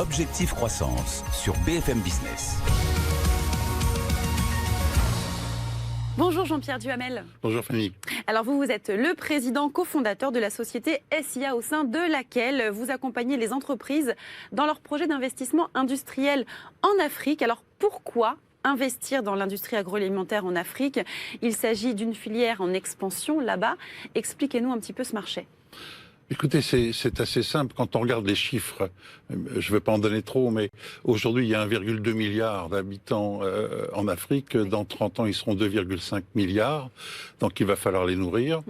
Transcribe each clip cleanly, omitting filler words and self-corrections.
Objectif Croissance sur BFM Business. Bonjour Jean-Pierre Duhamel. Bonjour Fanny. Alors vous êtes le président cofondateur de la société SIA au sein de laquelle vous accompagnez les entreprises dans leurs projets d'investissement industriel en Afrique. Alors pourquoi investir dans l'industrie agroalimentaire en Afrique? Il s'agit d'une filière en expansion là-bas. Expliquez-nous un petit peu ce marché. Écoutez, c'est assez simple. Quand on regarde les chiffres, je ne vais pas en donner trop, mais aujourd'hui, il y a 1,2 milliard d'habitants en Afrique. Dans 30 ans, ils seront 2,5 milliards. Donc, il va falloir les nourrir.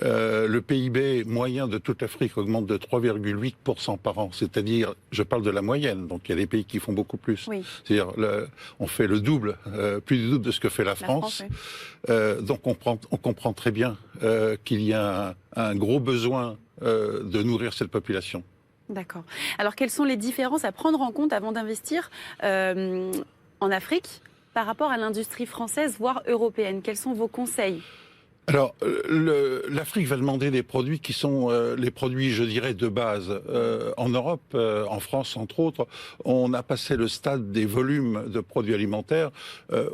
Le PIB moyen de toute l'Afrique augmente de 3,8% par an. C'est-à-dire, je parle de la moyenne. Donc, il y a des pays qui font beaucoup plus. Oui. C'est-à-dire, on fait le double, plus du double de ce que fait la France. Donc, on comprend très bien qu'il y a un gros besoin de nourrir cette population. D'accord. Alors, quelles sont les différences à prendre en compte avant d'investir en Afrique par rapport à l'industrie française, voire européenne? Quels sont vos conseils ? Alors, l'Afrique va demander des produits qui sont les produits, je dirais, de base. En Europe, en France, entre autres, on a passé le stade des volumes de produits alimentaires.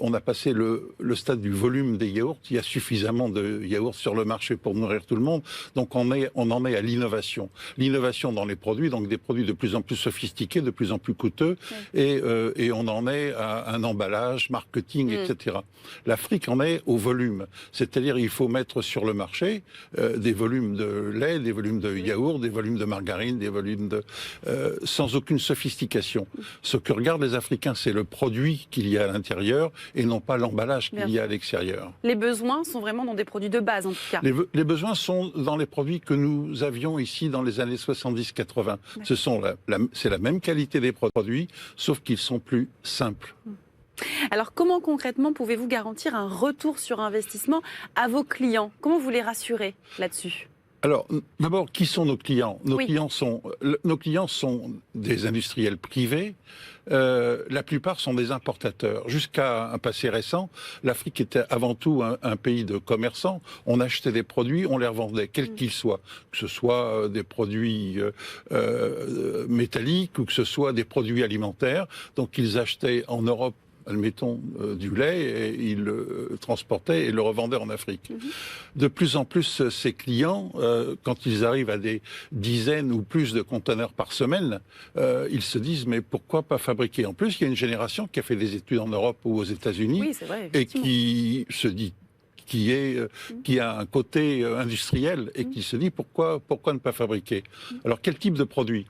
On a passé le stade du volume des yaourts. Il y a suffisamment de yaourts sur le marché pour nourrir tout le monde. Donc, on en est à l'innovation. L'innovation dans les produits, donc des produits de plus en plus sophistiqués, de plus en plus coûteux. Oui. Et on en est à un emballage, marketing, etc. L'Afrique en est au volume. C'est-à-dire, il faut mettre sur le marché des volumes de lait, des volumes de yaourt, des volumes de margarine, des volumes de sans aucune sophistication. Ce que regardent les Africains, c'est le produit qu'il y a à l'intérieur et non pas l'emballage qu'il y a à l'extérieur. Les besoins sont vraiment dans des produits de base, en tout cas. Les besoins sont dans les produits que nous avions ici dans les années 70-80. C'est la même qualité des produits, sauf qu'ils sont plus simples. Alors, comment concrètement pouvez-vous garantir un retour sur investissement à vos clients? Comment vous les rassurez là-dessus? Alors, d'abord, qui sont nos clients? Nos clients sont des industriels privés. La plupart sont des importateurs. Jusqu'à un passé récent, l'Afrique était avant tout un pays de commerçants. On achetait des produits, on les revendait, quels qu'ils soient. Que ce soit des produits métalliques ou que ce soit des produits alimentaires. Donc, ils achetaient en Europe, admettons, du lait, et ils le transportaient et le revendaient en Afrique. De plus en plus, ces clients, quand ils arrivent à des dizaines ou plus de conteneurs par semaine, ils se disent, mais pourquoi pas fabriquer? En plus, il y a une génération qui a fait des études en Europe ou aux États-Unis et qui se dit qui a un côté industriel et qui se dit pourquoi ne pas fabriquer? Alors, quel type de produit?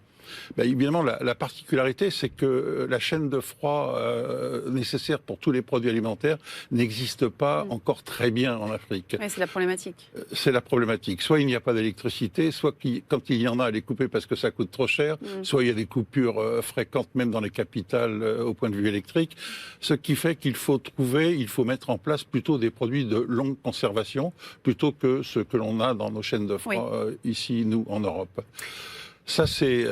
Ben, évidemment, la particularité, c'est que la chaîne de froid nécessaire pour tous les produits alimentaires n'existe pas encore très bien en Afrique. Ouais, c'est la problématique. C'est la problématique. Soit il n'y a pas d'électricité, soit quand il y en a, elle est coupée parce que ça coûte trop cher, soit il y a des coupures fréquentes, même dans les capitales, au point de vue électrique. Ce qui fait qu'il faut mettre en place plutôt des produits de longue conservation, plutôt que ce que l'on a dans nos chaînes de froid ici, nous, en Europe. Ça, c'est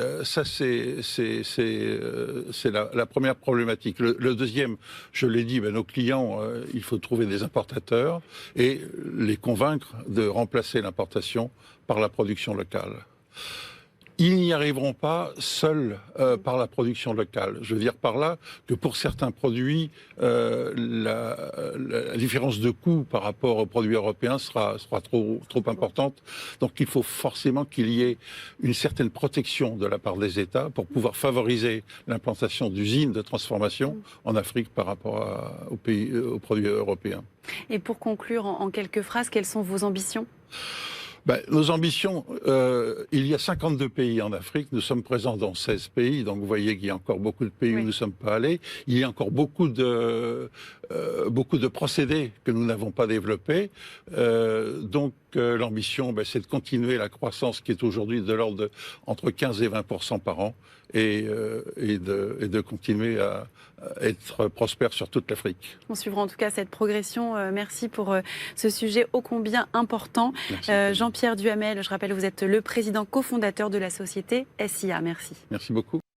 la première problématique. Le deuxième, je l'ai dit, nos clients, il faut trouver des importateurs et les convaincre de remplacer l'importation par la production locale. Ils n'y arriveront pas seuls par la production locale. Je veux dire par là que pour certains produits, la différence de coût par rapport aux produits européens sera trop importante. Donc il faut forcément qu'il y ait une certaine protection de la part des États pour pouvoir favoriser l'implantation d'usines de transformation en Afrique par rapport aux produits européens. Et pour conclure en quelques phrases, quelles sont vos ambitions ? Nos ambitions, il y a 52 pays en Afrique, nous sommes présents dans 16 pays, donc vous voyez qu'il y a encore beaucoup de pays où nous ne sommes pas allés. Il y a encore beaucoup de procédés que nous n'avons pas développés. Donc l'ambition, c'est de continuer la croissance qui est aujourd'hui de l'ordre de entre 15 et 20% par an et de continuer à être prospère sur toute l'Afrique. On suivra en tout cas cette progression. Merci pour ce sujet ô combien important. Jean-Pierre Duhamel, je rappelle, vous êtes le président cofondateur de la société SIA. Merci. Merci beaucoup.